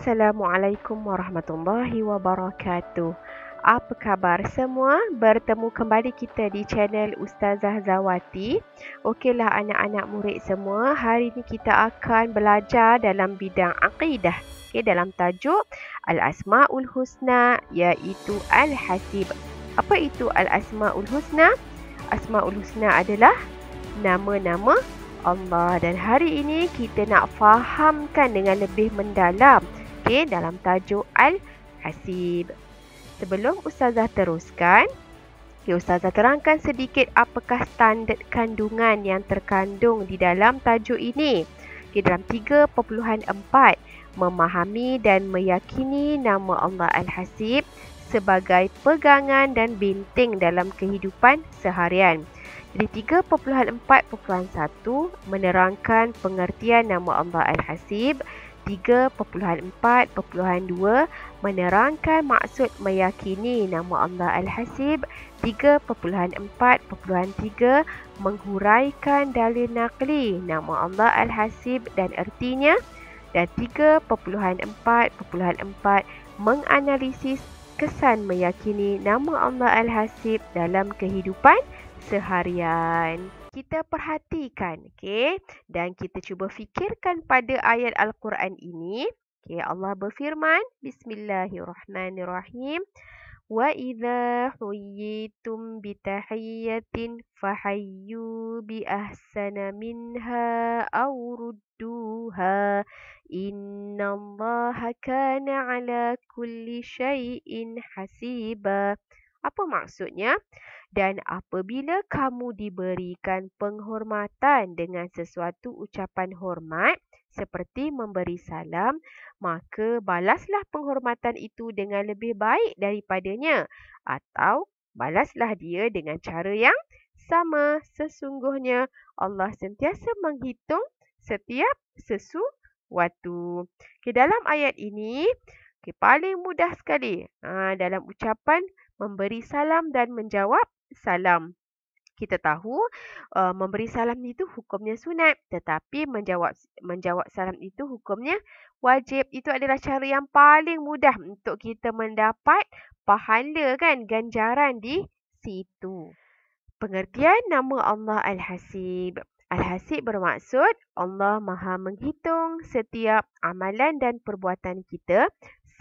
Assalamualaikum warahmatullahi wabarakatuh. Apa khabar semua? Bertemu kembali kita di channel Ustazah Zawati. Okeylah anak-anak murid semua, hari ini kita akan belajar dalam bidang akidah. Dalam tajuk Al-Asma'ul Husna iaitu Al-Hasib. Apa itu Al-Asma'ul Husna? Asma'ul Husna adalah nama-nama Allah, dan hari ini kita nak fahamkan dengan lebih mendalam dalam tajuk Al-Hasib. Sebelum Ustazah teruskan, Ustazah terangkan sedikit apakah standard kandungan yang terkandung di dalam tajuk ini. Dalam 3.4, memahami dan meyakini nama Allah Al-Hasib sebagai pegangan dan binting dalam kehidupan seharian. Jadi 3.4.1 menerangkan pengertian nama Allah Al-Hasib. 3.4.2 menerangkan maksud meyakini nama Allah Al-Hasib. 3.4.3 menghuraikan dalil naqli nama Allah Al-Hasib dan ertinya. Dan 3.4.4 menganalisis kesan meyakini nama Allah Al-Hasib dalam kehidupan seharian. Kita perhatikan, dan kita cuba fikirkan pada ayat Al-Quran ini. Allah berfirman, Bismillahirrahmanirrahim. Wa idza huyyitum bi tahiyyatin fahayyu bi ahsana minha aw rudduha. Innallaha kana ala kulli syai'in hasiba. Apa maksudnya? Dan apabila kamu diberikan penghormatan dengan sesuatu ucapan hormat seperti memberi salam, maka balaslah penghormatan itu dengan lebih baik daripadanya, atau balaslah dia dengan cara yang sama. Sesungguhnya Allah sentiasa menghitung setiap sesuatu. Dalam ayat ini, paling mudah sekali dalam ucapan memberi salam dan menjawab salam. Kita tahu memberi salam itu hukumnya sunat, tetapi menjawab salam itu hukumnya wajib. Itu adalah cara yang paling mudah untuk kita mendapat pahala, ganjaran di situ. Pengertian nama Allah Al-Hasib. Al-Hasib bermaksud Allah Maha menghitung setiap amalan dan perbuatan kita,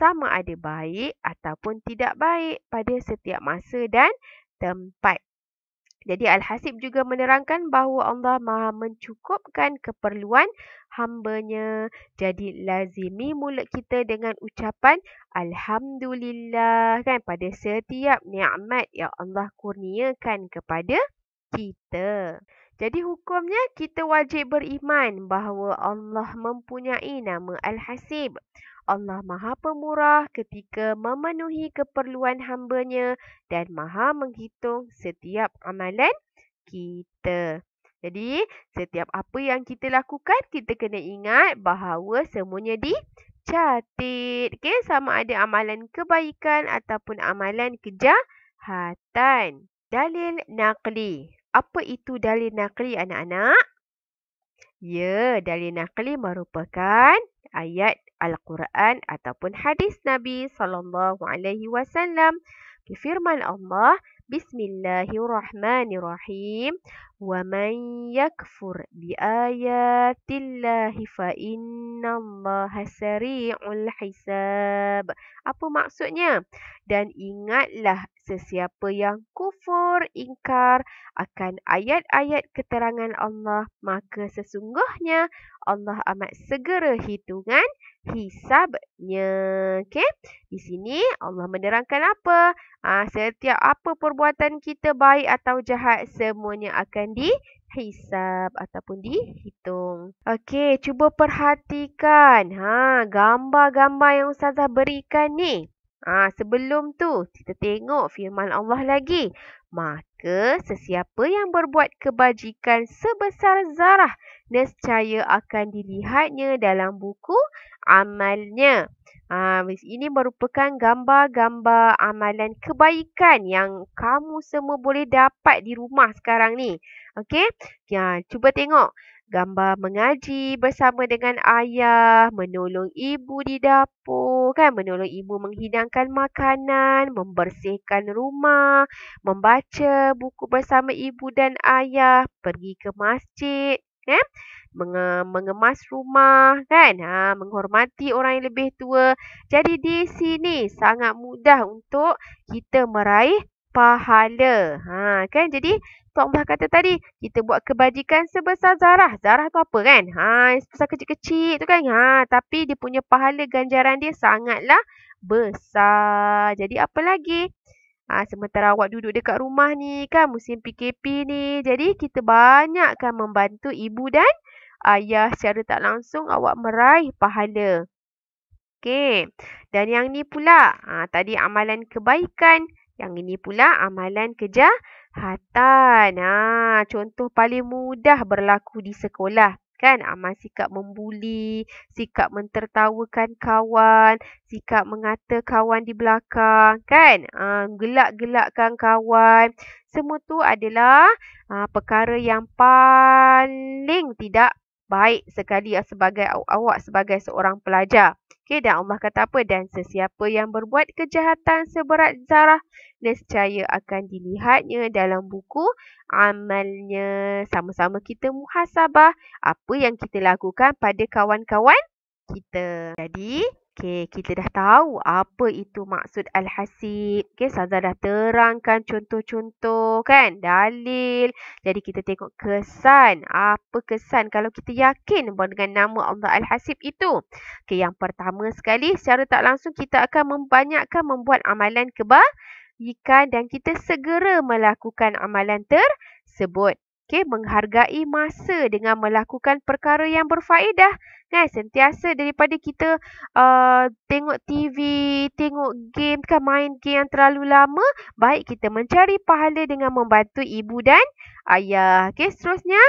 sama ada baik ataupun tidak baik pada setiap masa dan tempat. Jadi Al-Hasib juga menerangkan bahawa Allah Maha mencukupkan keperluan hamba-Nya. Jadi lazimi mulut kita dengan ucapan Alhamdulillah pada setiap nikmat yang Allah kurniakan kepada kita. Jadi hukumnya kita wajib beriman bahawa Allah mempunyai nama Al-Hasib. Allah Maha Pemurah ketika memenuhi keperluan hamba-Nya dan Maha menghitung setiap amalan kita. Jadi, setiap apa yang kita lakukan, kita kena ingat bahawa semuanya dicatat. Sama ada amalan kebaikan ataupun amalan kejahatan. Dalil naqli. Apa itu dalil naqli, anak-anak? Ya, dalil naqli merupakan ayat Al-Quran ataupun hadis Nabi SAW. Firman Allah, Bismillahirrahmanirrahim. Wa man yakfur bi ayatillahi fa innallaha sari'ul hisab. Apa maksudnya? Dan ingatlah sesiapa yang kufur, ingkar akan ayat-ayat keterangan Allah, maka sesungguhnya Allah amat segera hitungan hisabnya. Di sini Allah menerangkan apa? Setiap apa perbuatan kita baik atau jahat, semuanya akan dihisab ataupun dihitung. Cuba perhatikan gambar-gambar yang Ustazah berikan ni. Sebelum tu, kita tengok firman Allah lagi. Maka sesiapa yang berbuat kebajikan sebesar zarah, nescaya akan dilihatnya dalam buku amalnya. Ini merupakan gambar-gambar amalan kebaikan yang kamu semua boleh dapat di rumah sekarang ni. Cuba tengok. gambar mengaji bersama dengan ayah, menolong ibu di dapur, kan? Menolong ibu menghidangkan makanan, membersihkan rumah, membaca buku bersama ibu dan ayah, pergi ke masjid, kan? Mengemas rumah, kan? Menghormati orang yang lebih tua. Jadi di sini sangat mudah untuk kita meraih pahala. Kan? Jadi tu Allah kata tadi, kita buat kebajikan sebesar zarah. Zarah tu apa kan? Sebesar kecil-kecil tu kan. Tapi dia punya pahala ganjaran dia sangatlah besar. Jadi apa lagi? Sementara awak duduk dekat rumah ni kan musim PKP ni. Jadi kita banyakkan membantu ibu dan ayah secara tak langsung awak meraih pahala. Okey. Dan yang ni pula, tadi amalan kebaikan. Yang ini pula amalan kejahatan. Contoh paling mudah berlaku di sekolah. Kan? Amal sikap membuli, sikap mentertawakan kawan, sikap mengata kawan di belakang. Kan? Gelak-gelakkan kawan. Semua tu adalah perkara yang paling tidak baik sekali sebagai awak sebagai seorang pelajar. Okey, dan Allah kata apa? Dan sesiapa yang berbuat kejahatan seberat zarah, nescaya akan dilihatnya dalam buku amalnya. Sama-sama kita muhasabah apa yang kita lakukan pada kawan-kawan kita. Jadi, kita dah tahu apa itu maksud al-hasib. Ustazah dah terangkan contoh-contoh kan, dalil. Jadi kita tengok kesan. Apa kesan kalau kita yakin dengan nama Allah al-hasib itu? Yang pertama sekali, secara tak langsung kita akan membanyakkan membuat amalan kebaikan dan kita segera melakukan amalan tersebut. Menghargai masa dengan melakukan perkara yang berfaedah. Kan, sentiasa daripada kita tengok TV, tengok game, kan main game yang terlalu lama, baik kita mencari pahala dengan membantu ibu dan ayah. Seterusnya,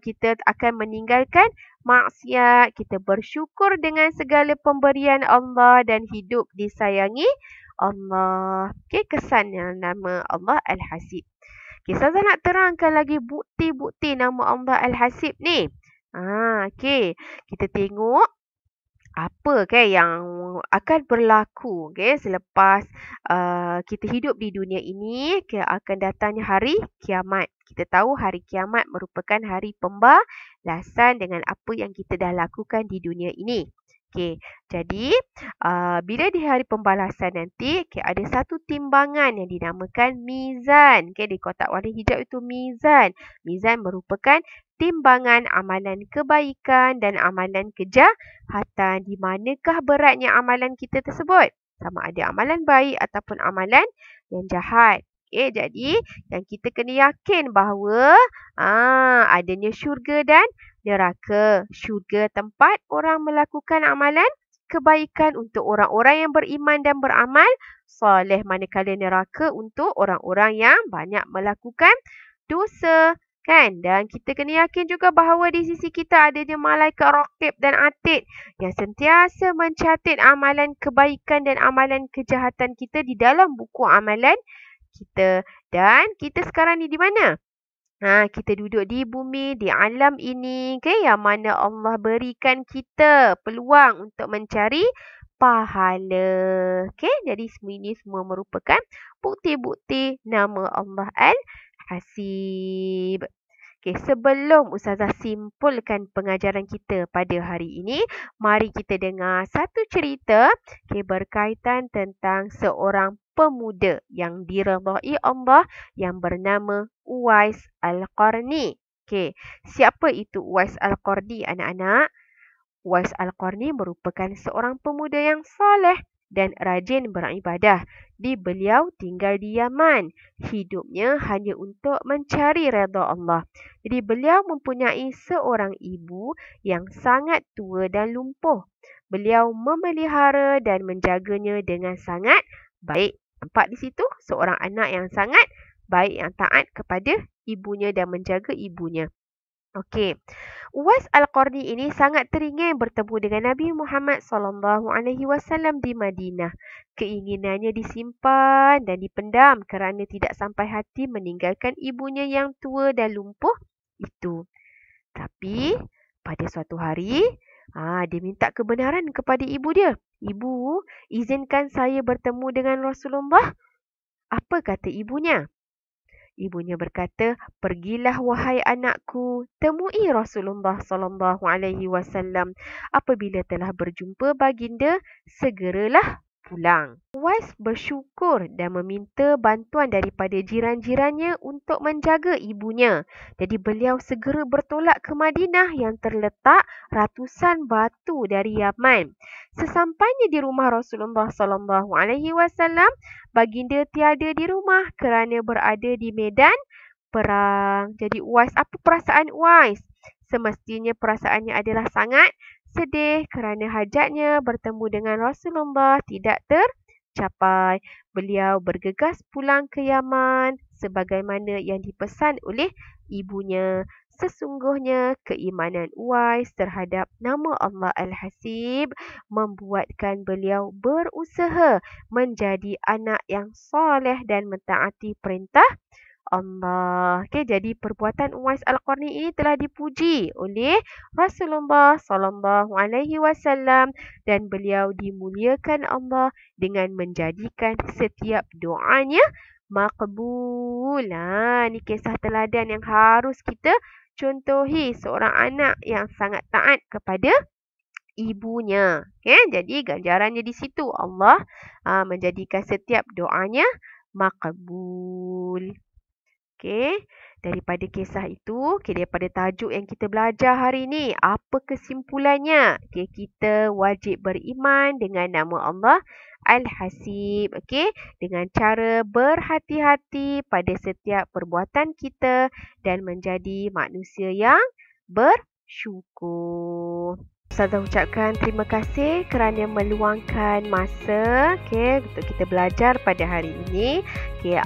kita akan meninggalkan maksiat, kita bersyukur dengan segala pemberian Allah dan hidup disayangi Allah. Kesannya nama Allah Al-Hasib. Ustazah nak terangkan lagi bukti-bukti nama Allah Al-Hasib ni. Kita tengok apa yang akan berlaku selepas kita hidup di dunia ini, akan datangnya hari kiamat. Kita tahu hari kiamat merupakan hari pembalasan dengan apa yang kita dah lakukan di dunia ini. Jadi bila di hari pembalasan nanti, ada satu timbangan yang dinamakan mizan. Di kotak warna hijau itu mizan. Mizan merupakan timbangan amalan kebaikan dan amalan kejahatan. Di manakah beratnya amalan kita tersebut? Sama ada amalan baik ataupun amalan yang jahat. Jadi yang kita kena yakin bahawa adanya syurga dan neraka. Syurga tempat orang melakukan amalan kebaikan untuk orang-orang yang beriman dan beramal soleh. Manakala neraka untuk orang-orang yang banyak melakukan dosa. Kan? Dan kita kena yakin juga bahawa di sisi kita adanya malaikat raqib dan atid yang sentiasa mencatat amalan kebaikan dan amalan kejahatan kita di dalam buku amalan kita. Dan kita sekarang ni di mana? Kita duduk di bumi, di alam ini, yang mana Allah berikan kita peluang untuk mencari pahala. Jadi ini semua merupakan bukti-bukti nama Allah Al-Hasib. Sebelum Ustazah simpulkan pengajaran kita pada hari ini, mari kita dengar satu cerita berkaitan tentang seorang pemuda yang diredai Allah yang bernama Uwais Al-Qarni. Siapa itu Uwais Al-Qarni, anak-anak? Uwais Al-Qarni merupakan seorang pemuda yang soleh dan rajin beribadah. Beliau tinggal di Yaman. Hidupnya hanya untuk mencari redha Allah. Jadi beliau mempunyai seorang ibu yang sangat tua dan lumpuh. Beliau memelihara dan menjaganya dengan sangat baik. Nampak di situ seorang anak yang sangat baik, yang taat kepada ibunya dan menjaga ibunya. Uwais Al-Qarni ini sangat teringin bertemu dengan Nabi Muhammad SAW di Madinah. Keinginannya disimpan dan dipendam kerana tidak sampai hati meninggalkan ibunya yang tua dan lumpuh itu. Tapi pada suatu hari, dia minta kebenaran kepada ibu dia. "Ibu, izinkan saya bertemu dengan Rasulullah." Apa kata ibunya? Ibunya berkata, "Pergilah wahai anakku, temui Rasulullah sallallahu alaihi wasallam. Apabila telah berjumpa baginda, segeralah pulang." Uwais bersyukur dan meminta bantuan daripada jiran-jirannya untuk menjaga ibunya. Jadi beliau segera bertolak ke Madinah yang terletak ratusan batu dari Yaman. Sesampainya di rumah Rasulullah sallallahu alaihi wasallam, baginda tiada di rumah kerana berada di medan perang. Jadi Uwais, apa perasaan Uwais? Semestinya perasaannya adalah sangat sedih kerana hajatnya bertemu dengan Rasulullah tidak tercapai. Beliau bergegas pulang ke Yaman sebagaimana yang dipesan oleh ibunya. Sesungguhnya keimanan Uwais terhadap nama Allah Al-Hasib membuatkan beliau berusaha menjadi anak yang soleh dan mentaati perintah Allah. Jadi perbuatan Uwais Al-Qarni ini telah dipuji oleh Rasulullah sallallahu alaihi wasallam dan beliau dimuliakan Allah dengan menjadikan setiap doanya makbul. Ini kisah teladan yang harus kita contohi seorang anak yang sangat taat kepada ibunya. Jadi ganjarannya di situ Allah menjadikan setiap doanya makbul. Daripada kisah itu, daripada tajuk yang kita belajar hari ini, apa kesimpulannya? Kita wajib beriman dengan nama Allah Al-Hasib. Dengan cara berhati-hati pada setiap perbuatan kita dan menjadi manusia yang bersyukur. Ustazah ucapkan terima kasih kerana meluangkan masa untuk kita belajar pada hari ini.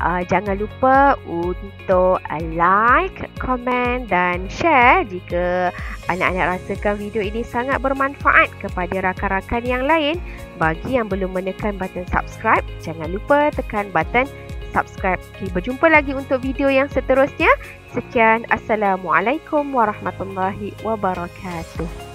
Jangan lupa untuk like, komen dan share jika anak-anak rasakan video ini sangat bermanfaat kepada rakan-rakan yang lain. Bagi yang belum menekan button subscribe, jangan lupa tekan button subscribe. Berjumpa lagi untuk video yang seterusnya. Sekian, Assalamualaikum warahmatullahi wabarakatuh.